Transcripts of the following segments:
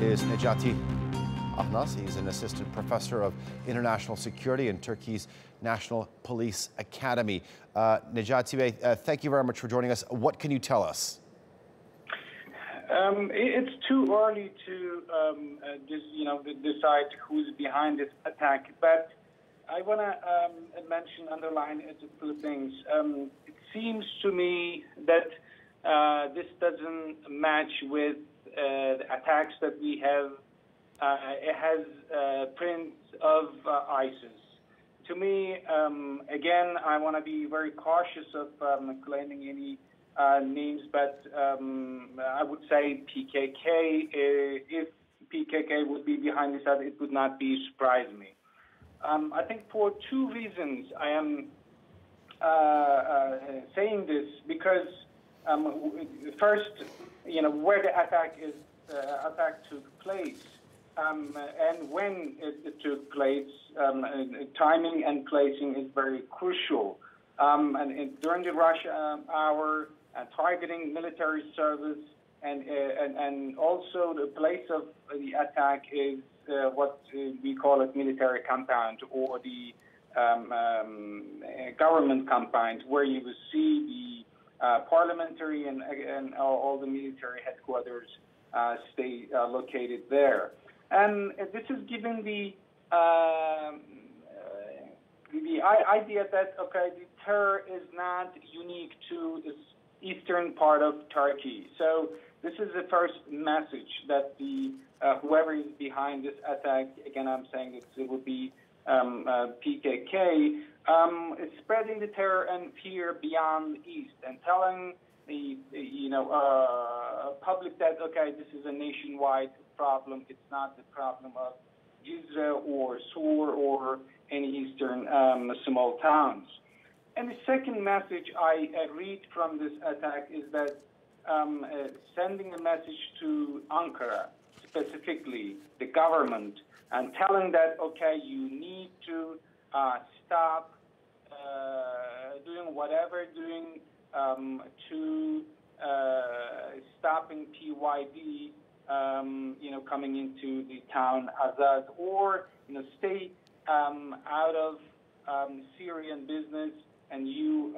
is Necati Anaz. He's an assistant professor of international security in Turkey's National Police Academy. Necati Bey, thank you very much for joining us. What can you tell us? It's too early to decide who's behind this attack, but I want to underline two things. It seems to me that this doesn't match with the attacks that we have. It has prints of ISIS. To me, again, I want to be very cautious of claiming any names, but I would say PKK. If PKK would be behind this, it would not surprise me. I think for two reasons I am saying this, because first, where the attack took place and when it took place, timing and placing is very crucial. And during the rush hour, targeting military service, and also the place of the attack is what we call it military compound, or the government compound, where you will see the parliamentary and all the military headquarters stay located there. And this is given the idea that, okay, the terror is not unique to this eastern part of Turkey. So this is the first message that the whoever is behind this attack, again, I'm saying it would be PKK, is spreading the terror and fear beyond the east and telling the public that, okay, this is a nationwide problem. It's not the problem of Israel or Sur or any eastern small towns. And the second message I read from this attack is that sending a message to Ankara, specifically the government, and telling that, okay, you need to stop doing whatever doing to stopping PYD, coming into the town Azaz, or stay out of Syrian business, and you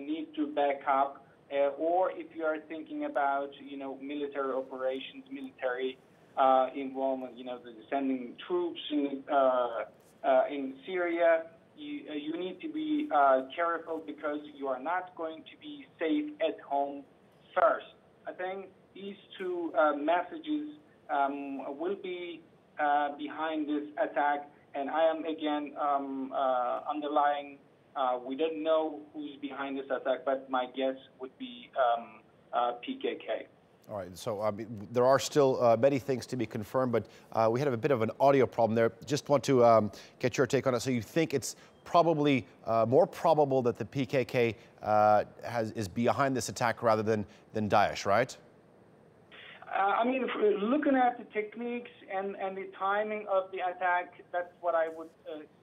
need to back up. Or if you are thinking about military operations, military involvement, sending troops in Syria, you need to be careful, because you are not going to be safe at home first. I think these two messages will be behind this attack, and I am again underlying, we don't know who's behind this attack, but my guess would be PKK. All right, so there are still many things to be confirmed, but we had a bit of an audio problem there. Just want to get your take on it. So you think it's probably more probable that the PKK is behind this attack rather than Daesh, right? Looking at the techniques and the timing of the attack, that's what I would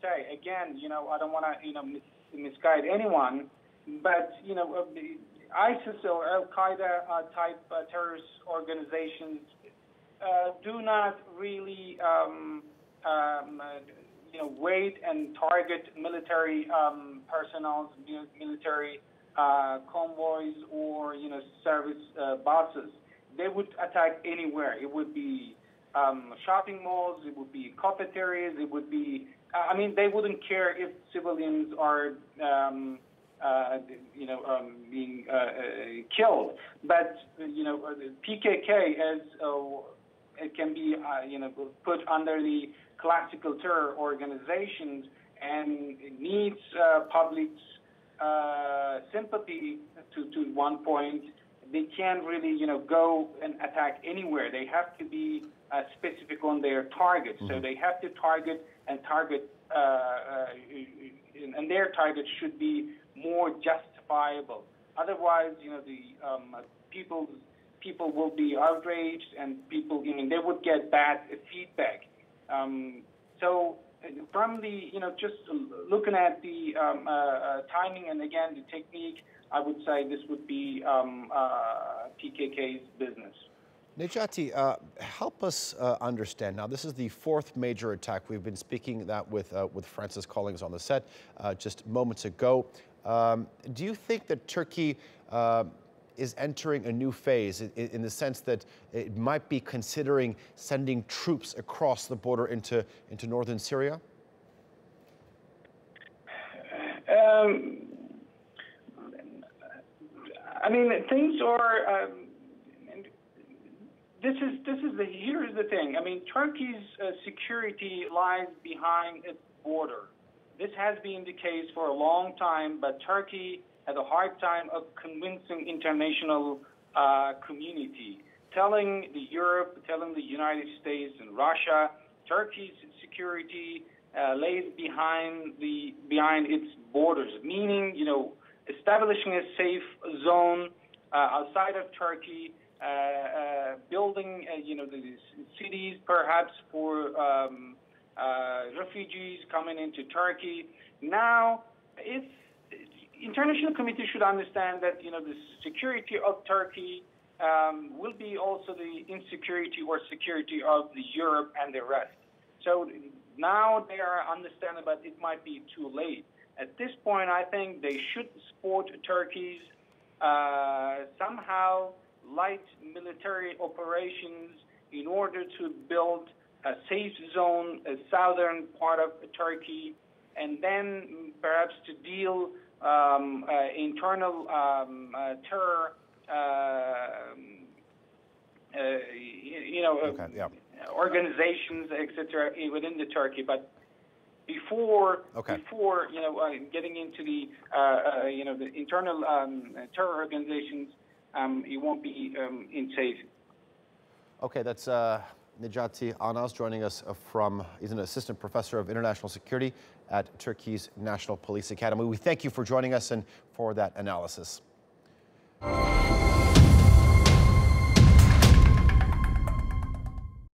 say. Again, I don't want to misguide anyone, but ISIS or Al-Qaeda type terrorist organizations do not really wait and target military personnel, military convoys, or service buses. They would attack anywhere. It would be shopping malls, it would be cafeterias, it would be, they wouldn't care if civilians are being killed. But PKK, as it can be put under the classical terror organizations, and it needs public's sympathy to one point. They can't really go and attack anywhere. They have to be specific on their targets. So they have to target, and their target should be more justifiable. Otherwise, the people will be outraged, and people, they would get bad feedback. So from the, just looking at the timing and again the technique, I would say this would be PKK's business. Necati, help us understand. Now, this is the fourth major attack. We've been speaking that with Francis Collings on the set just moments ago. Do you think that Turkey is entering a new phase in the sense that it might be considering sending troops across the border into northern Syria? I mean, things are. Here's the thing. I mean, Turkey's security lies behind its border. This has been the case for a long time, but Turkey had a hard time of convincing international community, telling Europe, telling the United States and Russia, Turkey's security lays behind its borders, meaning, you know, establishing a safe zone outside of Turkey, building, you know, the cities perhaps for refugees coming into Turkey. Now, international community should understand that, you know, the security of Turkey will be also the insecurity or security of Europe and the rest. So now they are understanding, but it might be too late. At this point, I think they should support Turkey's somehow light military operations in order to build a safe zone, a southern part of Turkey, and then perhaps to deal internal terror, you know, okay, yeah. Organizations, etc., within the Turkey. But before you know, getting into the you know, the internal terror organizations, it won't be in safe. Okay, that's Necati Anaz joining us he's an assistant professor of international security at Turkey's National Police Academy. We thank you for joining us and for that analysis.